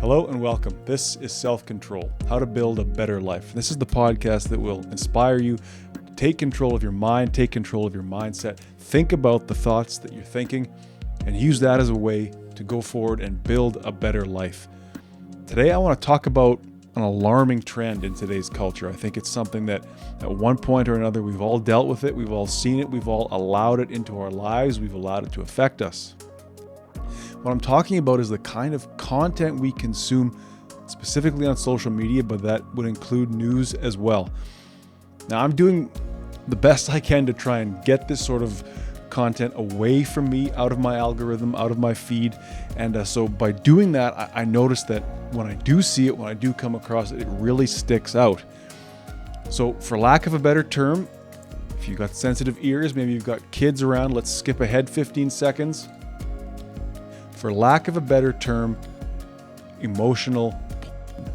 Hello and welcome. This is Self-Control, How to Build a Better Life. This is the podcast that will inspire you to take control of your mind, take control of your mindset, think about the thoughts that you're thinking, and use that as a way to go forward and build a better life. Today, I want to talk about an alarming trend in today's culture. I think it's something that at one point or another, we've all dealt with it, we've all seen it, we've all allowed it into our lives, we've allowed it to affect us. What I'm talking about is the kind of content we consume specifically on social media, but that would include news as well. Now, I'm doing the best I can to try and get this sort of content away from me, out of my algorithm, out of my feed. And so by doing that, I noticed that when I do see it, when I do come across it, it really sticks out. So for lack of a better term, if you've got sensitive ears, maybe you've got kids around, let's skip ahead 15 seconds. For lack of a better term, emotional porn.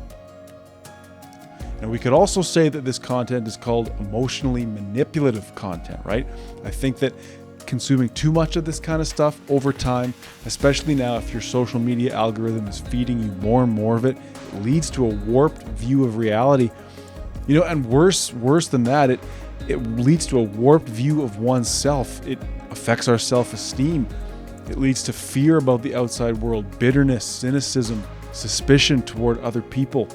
Now, we could also say that this content is called emotionally manipulative content, right? I think that consuming too much of this kind of stuff over time, especially now if your social media algorithm is feeding you more and more of it, it leads to a warped view of reality. And worse than that, it leads to a warped view of oneself. It affects our self-esteem. It leads to fear about the outside world, bitterness, cynicism, suspicion toward other people,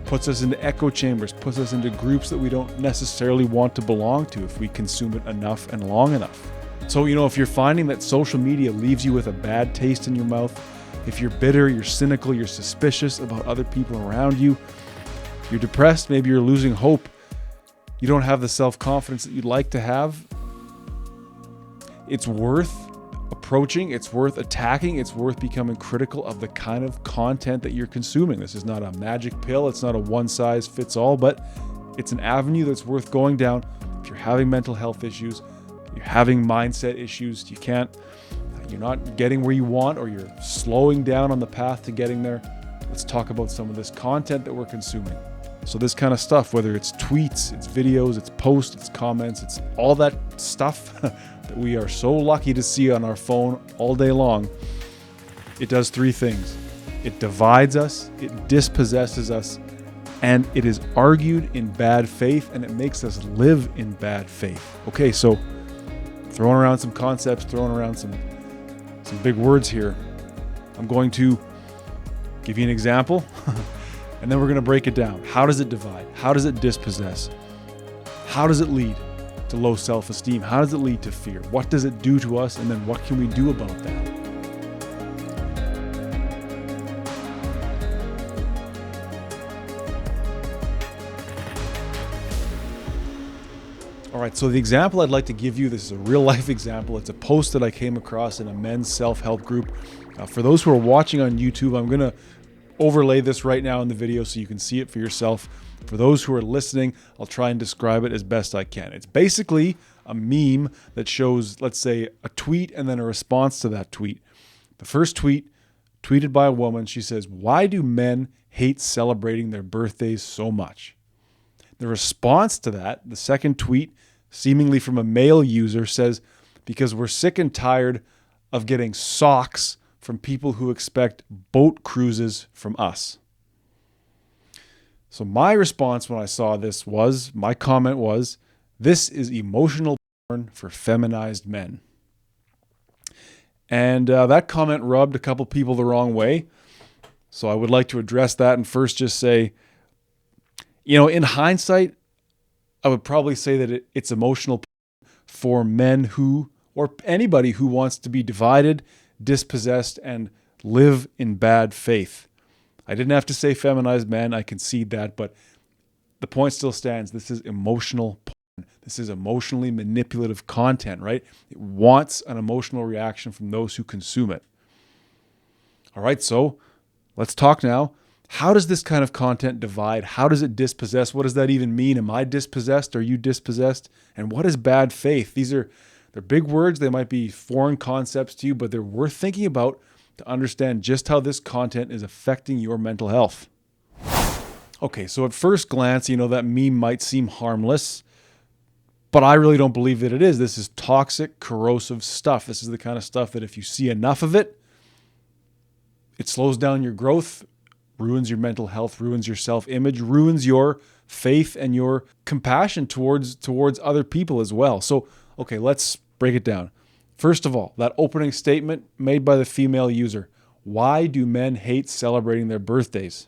puts us into echo chambers, puts us into groups that we don't necessarily want to belong to if we consume it enough and long enough. So, if you're finding that social media leaves you with a bad taste in your mouth, if you're bitter, you're cynical, you're suspicious about other people around you, you're depressed, maybe you're losing hope, you don't have the self-confidence that you'd like to have, it's worth approaching, it's worth attacking, it's worth becoming critical of the kind of content that you're consuming. This is not a magic pill, it's not a one-size-fits-all, but it's an avenue that's worth going down. If you're having mental health issues, you're having mindset issues, you're not getting where you want, or you're slowing down on the path to getting there, let's talk about some of this content that we're consuming. So this kind of stuff, whether it's tweets, it's videos, it's posts, it's comments, it's all that stuff that we are so lucky to see on our phone all day long, it does three things. It divides us, it dispossesses us, and it is argued in bad faith, and it makes us live in bad faith. Okay, so throwing around some concepts, throwing around some big words here. I'm going to give you an example, and then we're going to break it down. How does it divide? How does it dispossess? How does it lead to low self-esteem? How does it lead to fear? What does it do to us? And then what can we do about that? All right, so the example I'd like to give you, this is a real life example. It's a post that I came across in a men's self-help group. For those who are watching on YouTube, I'm going to overlay this right now in the video so you can see it for yourself. For those who are listening, I'll try and describe it as best I can. It's basically a meme that shows, let's say, a tweet and then a response to that tweet. The first tweet, tweeted by a woman, she says, "Why do men hate celebrating their birthdays so much?" The response to that, the second tweet, seemingly from a male user, says, "Because we're sick and tired of getting socks from people who expect boat cruises from us." So my response when I saw this my comment was, "This is emotional porn for feminized men." And that comment rubbed a couple people the wrong way. So I would like to address that and first just say, in hindsight, I would probably say that it's emotional porn for men or anybody who wants to be divided, dispossessed, and live in bad faith. I didn't have to say feminized men, I concede that, but the point still stands. This is emotional porn. This is emotionally manipulative content, right? It wants an emotional reaction from those who consume it. All right, so let's talk now. How does this kind of content divide? How does it dispossess? What does that even mean? Am I dispossessed? Are you dispossessed? And what is bad faith? They're big words. They might be foreign concepts to you, but they're worth thinking about to understand just how this content is affecting your mental health. Okay, so at first glance, that meme might seem harmless, but I really don't believe that it is. This is toxic, corrosive stuff. This is the kind of stuff that if you see enough of it, it slows down your growth, ruins your mental health, ruins your self-image, ruins your faith and your compassion towards other people as well. So, okay, let's break it down. First of all, that opening statement made by the female user. Why do men hate celebrating their birthdays?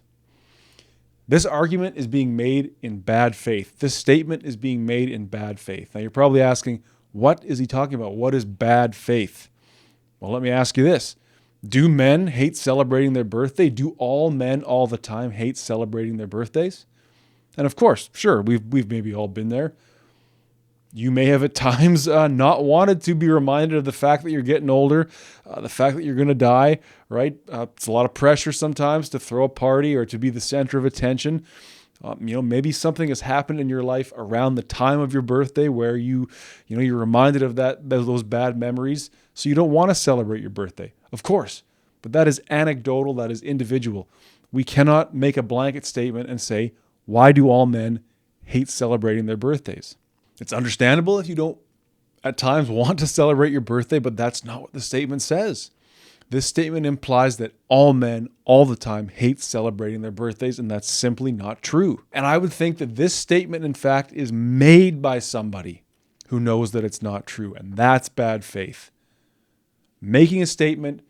This argument is being made in bad faith. This statement is being made in bad faith. Now you're probably asking, what is he talking about? What is bad faith? Well, let me ask you this. Do men hate celebrating their birthday? Do all men all the time hate celebrating their birthdays? And of course, sure, we've maybe all been there. You may have at times not wanted to be reminded of the fact that you're getting older, the fact that you're going to die, right? It's a lot of pressure sometimes to throw a party or to be the center of attention. Maybe something has happened in your life around the time of your birthday where you're reminded of those bad memories, so you don't want to celebrate your birthday. Of course, but that is anecdotal, that is individual. We cannot make a blanket statement and say, why do all men hate celebrating their birthdays? It's understandable if you don't at times want to celebrate your birthday, but that's not what the statement says. This statement implies that all men all the time hate celebrating their birthdays, and that's simply not true. And I would think that this statement, in fact, is made by somebody who knows that it's not true, and that's bad faith. Making a statement,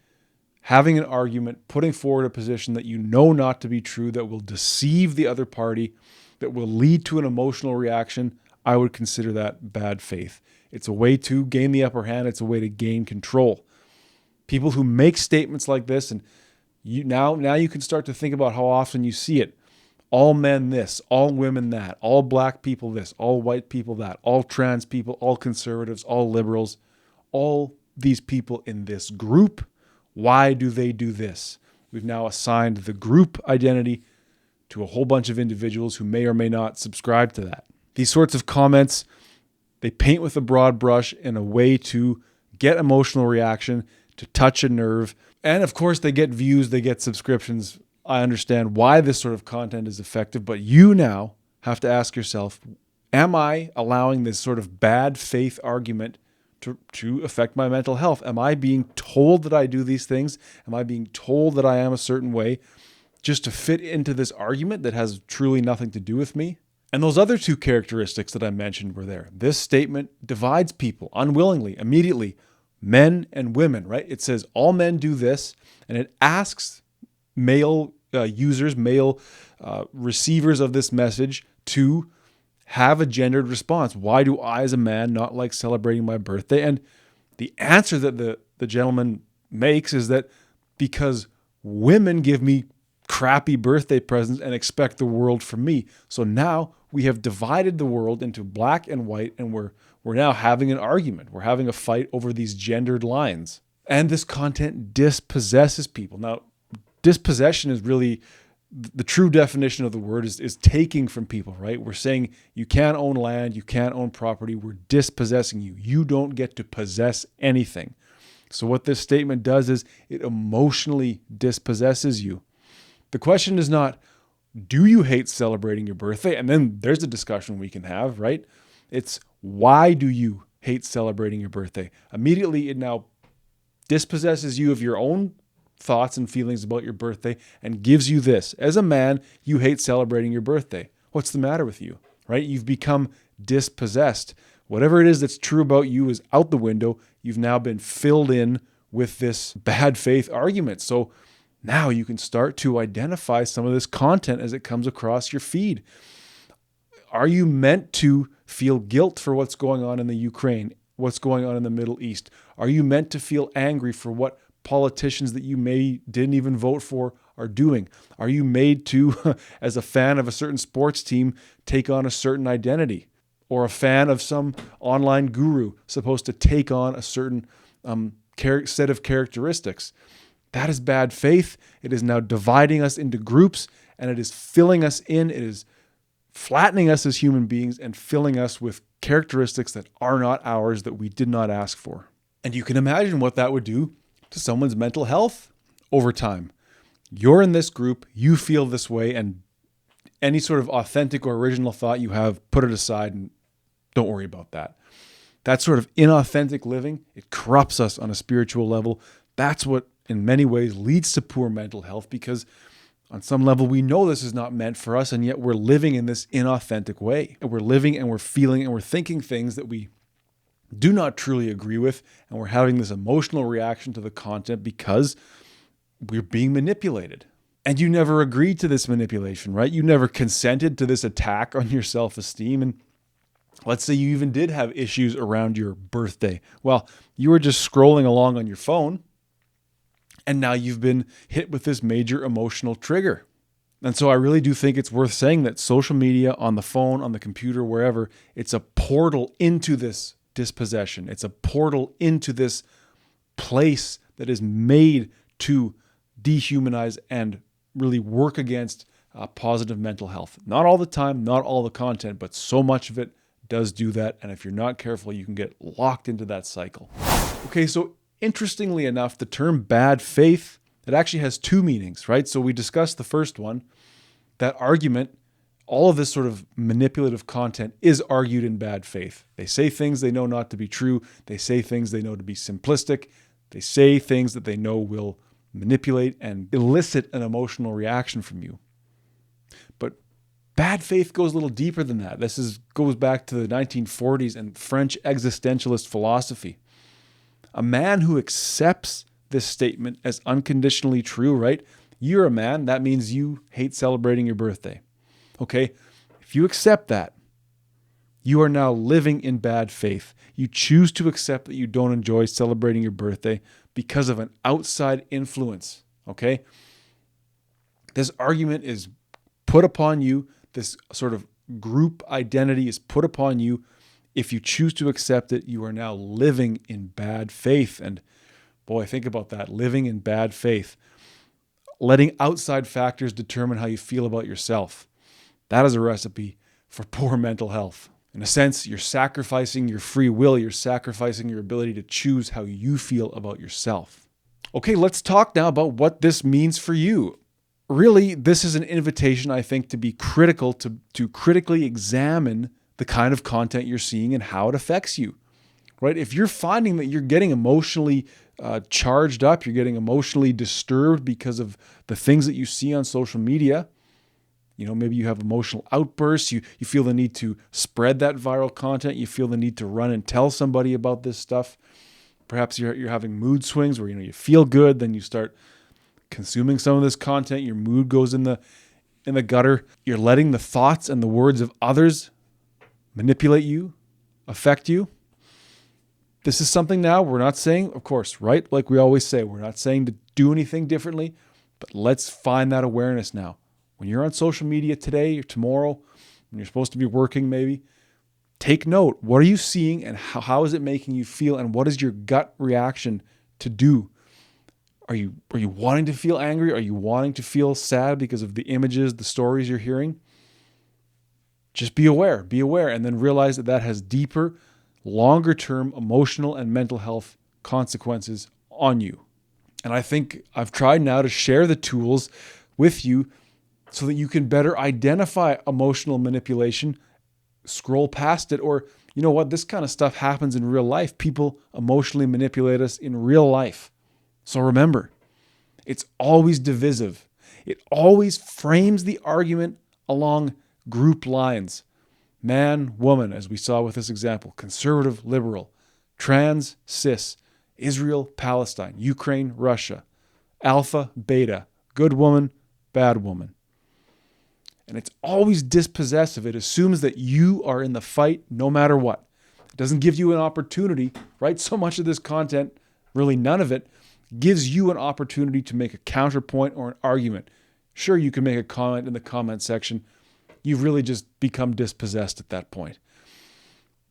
having an argument, putting forward a position that you know not to be true, that will deceive the other party, that will lead to an emotional reaction, I would consider that bad faith. It's a way to gain the upper hand. It's a way to gain control. People who make statements like this, and now you can start to think about how often you see it. All men this, all women that, all black people this, all white people that, all trans people, all conservatives, all liberals, all these people in this group. Why do they do this? We've now assigned the group identity to a whole bunch of individuals who may or may not subscribe to that. These sorts of comments, they paint with a broad brush in a way to get emotional reaction, to touch a nerve. And of course, they get views, they get subscriptions. I understand why this sort of content is effective, but you now have to ask yourself, am I allowing this sort of bad faith argument to affect my mental health? Am I being told that I do these things? Am I being told that I am a certain way just to fit into this argument that has truly nothing to do with me? And those other two characteristics that I mentioned were there. This statement divides people unwillingly, immediately, men and women, right? It says all men do this, and it asks male users, male receivers of this message to have a gendered response. Why do I, as a man, not like celebrating my birthday? And the answer that the gentleman makes is that because women give me crappy birthday presents and expect the world from me. So now we have divided the world into black and white, and we're now having an argument. We're having a fight over these gendered lines. And this content dispossesses people. Now, dispossession is really the true definition of the word is taking from people, right? We're saying you can't own land, you can't own property. We're dispossessing you. You don't get to possess anything. So what this statement does is it emotionally dispossesses you. The question is not, do you hate celebrating your birthday? And then there's a discussion we can have, right? It's why do you hate celebrating your birthday? Immediately, it now dispossesses you of your own thoughts and feelings about your birthday and gives you this. As a man, you hate celebrating your birthday. What's the matter with you, right? You've become dispossessed. Whatever it is that's true about you is out the window. You've now been filled in with this bad faith argument. So now you can start to identify some of this content as it comes across your feed. Are you meant to feel guilt for what's going on in the Ukraine, what's going on in the Middle East? Are you meant to feel angry for what politicians that you didn't even vote for are doing? Are you made to, as a fan of a certain sports team, take on a certain identity? Or a fan of some online guru supposed to take on a certain set of characteristics? That is bad faith. It is now dividing us into groups, and it is filling us in. It is flattening us as human beings and filling us with characteristics that are not ours, that we did not ask for. And you can imagine what that would do to someone's mental health over time. You're in this group, you feel this way, and any sort of authentic or original thought you have, put it aside and don't worry about that. That sort of inauthentic living, it corrupts us on a spiritual level. That's what in many ways leads to poor mental health, because On some level, we know this is not meant for us, and yet we're living in this inauthentic way. And we're living and we're feeling and we're thinking things that we do not truly agree with, and we're having this emotional reaction to the content because we're being manipulated. And you never agreed to this manipulation, right? You never consented to this attack on your self-esteem. And let's say you even did have issues around your birthday. Well, you were just scrolling along on your phone, and now you've been hit with this major emotional trigger. And so I really do think it's worth saying that social media, on the phone, on the computer, wherever, it's a portal into this dispossession. It's a portal into this place that is made to dehumanize and really work against positive mental health. Not all the time, not all the content, but so much of it does do that. And if you're not careful, you can get locked into that cycle. Okay, so interestingly enough, the term bad faith, it actually has two meanings, right? So we discussed the first one, that argument, all of this sort of manipulative content is argued in bad faith. They say things they know not to be true. They say things they know to be simplistic. They say things that they know will manipulate and elicit an emotional reaction from you. But bad faith goes a little deeper than that. Goes back to the 1940s and French existentialist philosophy. A man who accepts this statement as unconditionally true, right? You're a man, that means you hate celebrating your birthday. Okay? If you accept that, you are now living in bad faith. You choose to accept that you don't enjoy celebrating your birthday because of an outside influence. Okay? This argument is put upon you. This sort of group identity is put upon you. If you choose to accept it, you are now living in bad faith. And boy, think about that, living in bad faith. Letting outside factors determine how you feel about yourself. That is a recipe for poor mental health. In a sense, you're sacrificing your free will. You're sacrificing your ability to choose how you feel about yourself. Okay, let's talk now about what this means for you. Really, this is an invitation, I think, to be critical, to critically examine the kind of content you're seeing and how it affects you, right? If you're finding that you're getting emotionally charged up, you're getting emotionally disturbed because of the things that you see on social media, maybe you have emotional outbursts, you feel the need to spread that viral content, you feel the need to run and tell somebody about this stuff. Perhaps you're having mood swings where you feel good, then you start consuming some of this content, your mood goes in the gutter. You're letting the thoughts and the words of others manipulate you, affect you. This is something now we're not saying, of course, right? Like we always say, we're not saying to do anything differently, but let's find that awareness now. When you're on social media today or tomorrow, when you're supposed to be working maybe, take note. What are you seeing and how is it making you feel? And what is your gut reaction to do? Are you wanting to feel angry? Are you wanting to feel sad because of the images, the stories you're hearing? Just be aware, and then realize that has deeper, longer-term emotional and mental health consequences on you. And I think I've tried now to share the tools with you so that you can better identify emotional manipulation, scroll past it, or you know what, this kind of stuff happens in real life. People emotionally manipulate us in real life. So remember, it's always divisive. It always frames the argument along group lines. Man, woman, as we saw with this example, conservative, liberal, trans, cis, Israel, Palestine, Ukraine, Russia, alpha, beta, good woman, bad woman. And it's always dispossessive. It assumes that you are in the fight no matter what. It doesn't give you an opportunity, right? So much of this content, really none of it, gives you an opportunity to make a counterpoint or an argument. Sure, you can make a comment in the comment section. You've really just become dispossessed at that point.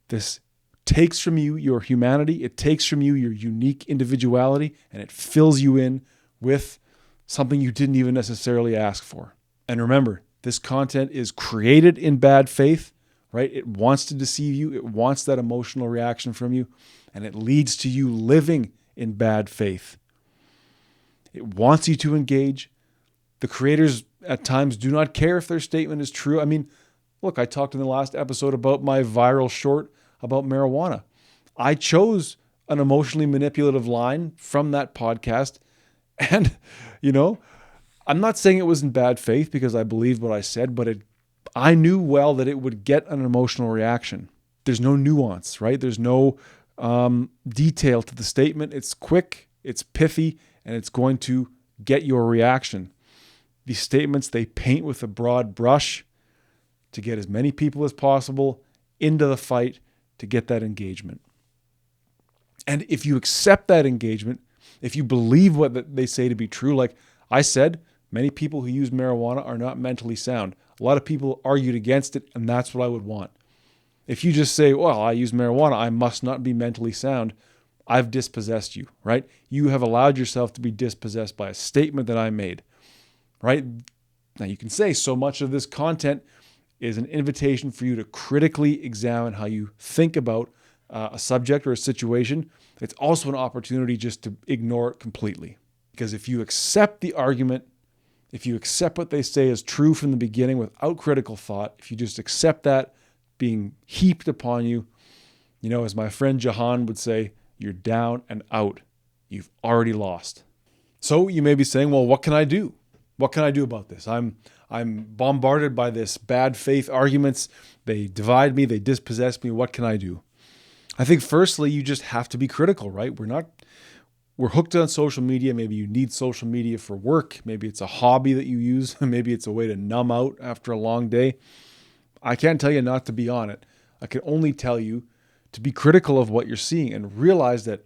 This takes from you your humanity. It takes from you your unique individuality, and it fills you in with something you didn't even necessarily ask for. And remember, this content is created in bad faith, right? It wants to deceive you. It wants that emotional reaction from you, and it leads to you living in bad faith. It wants you to engage. The creators at times do not care if their statement is true. I mean, look, I talked in the last episode about my viral short about marijuana. I chose an emotionally manipulative line from that podcast. And, I'm not saying it was in bad faith because I believed what I said, but I knew well that it would get an emotional reaction. There's no nuance, right? There's no detail to the statement. It's quick, it's pithy, and it's going to get your reaction. These statements, they paint with a broad brush to get as many people as possible into the fight to get that engagement. And if you accept that engagement, if you believe what they say to be true, like I said, many people who use marijuana are not mentally sound. A lot of people argued against it, and that's what I would want. If you just say, well, I use marijuana, I must not be mentally sound, I've dispossessed you, right? You have allowed yourself to be dispossessed by a statement that I made, right? Now you can say so much of this content is an invitation for you to critically examine how you think about a subject or a situation. It's also an opportunity just to ignore it completely. Because if you accept the argument, if you accept what they say as true from the beginning without critical thought, if you just accept that being heaped upon you, as my friend Jahan would say, you're down and out. You've already lost. So you may be saying, well, what can I do? What can I do about this? I'm bombarded by this bad faith arguments. They divide me. They dispossess me. What can I do? I think firstly, you just have to be critical, right? We're hooked on social media. Maybe you need social media for work. Maybe it's a hobby that you use. Maybe it's a way to numb out after a long day. I can't tell you not to be on it. I can only tell you to be critical of what you're seeing and realize that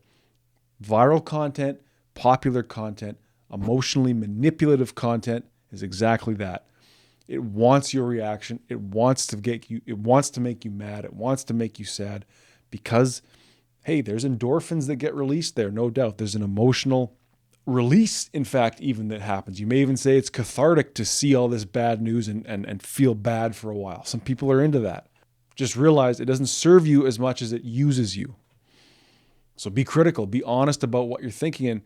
viral content, popular content, emotionally manipulative content is exactly that. It wants your reaction. It wants to get you. It wants to make you mad. It wants to make you sad because, hey, there's endorphins that get released there, no doubt. There's an emotional release, in fact, even that happens. You may even say it's cathartic to see all this bad news and feel bad for a while. Some people are into that. Just realize it doesn't serve you as much as it uses you. So be critical, be honest about what you're thinking. And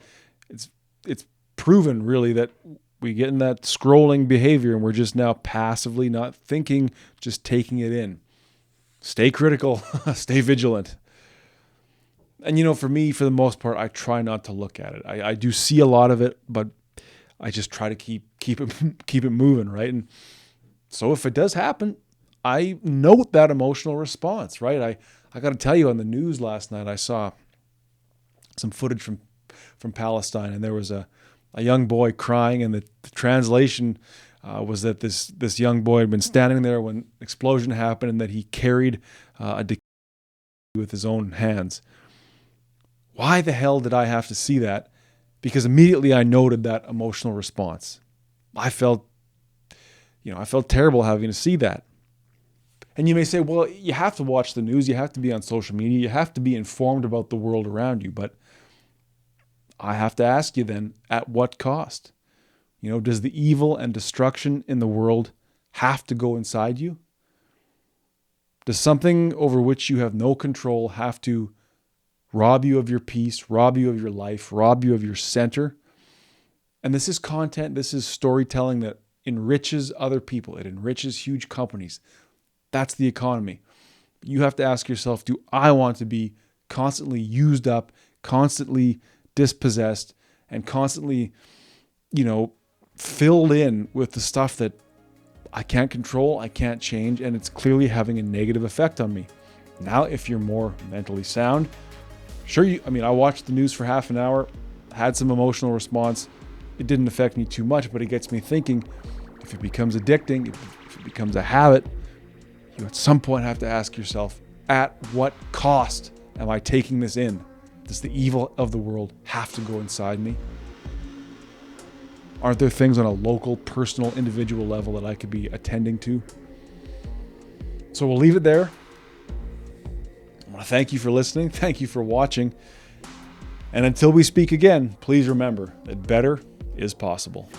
it's proven really that we get in that scrolling behavior and we're just now passively not thinking, just taking it in. Stay critical, stay vigilant. And for me, for the most part, I try not to look at it. I do see a lot of it, but I just try to keep it moving, right? And so if it does happen, I note that emotional response, right? I got to tell you, on the news last night, I saw some footage from Palestine, and there was a young boy crying, and the translation was that this young boy had been standing there when the explosion happened, and that he carried a decaying with his own hands. Why the hell did I have to see that? Because immediately I noted that emotional response. I felt terrible having to see that. And you may say, well, you have to watch the news. You have to be on social media. You have to be informed about the world around you. But I have to ask you then, at what cost? Does the evil and destruction in the world have to go inside you? Does something over which you have no control have to rob you of your peace, rob you of your life, rob you of your center? And this is content, this is storytelling that enriches other people. It enriches huge companies. That's the economy. You have to ask yourself, do I want to be constantly used up, constantly dispossessed, and constantly, filled in with the stuff that I can't control, I can't change, and it's clearly having a negative effect on me? Now, if you're more mentally sound, sure, I watched the news for half an hour, had some emotional response. It didn't affect me too much, but it gets me thinking, if it becomes addicting, if it becomes a habit, you at some point have to ask yourself, at what cost am I taking this in? Does the evil of the world have to go inside me? Aren't there things on a local, personal, individual level that I could be attending to? So we'll leave it there. I want to thank you for listening. Thank you for watching. And until we speak again, please remember that better is possible.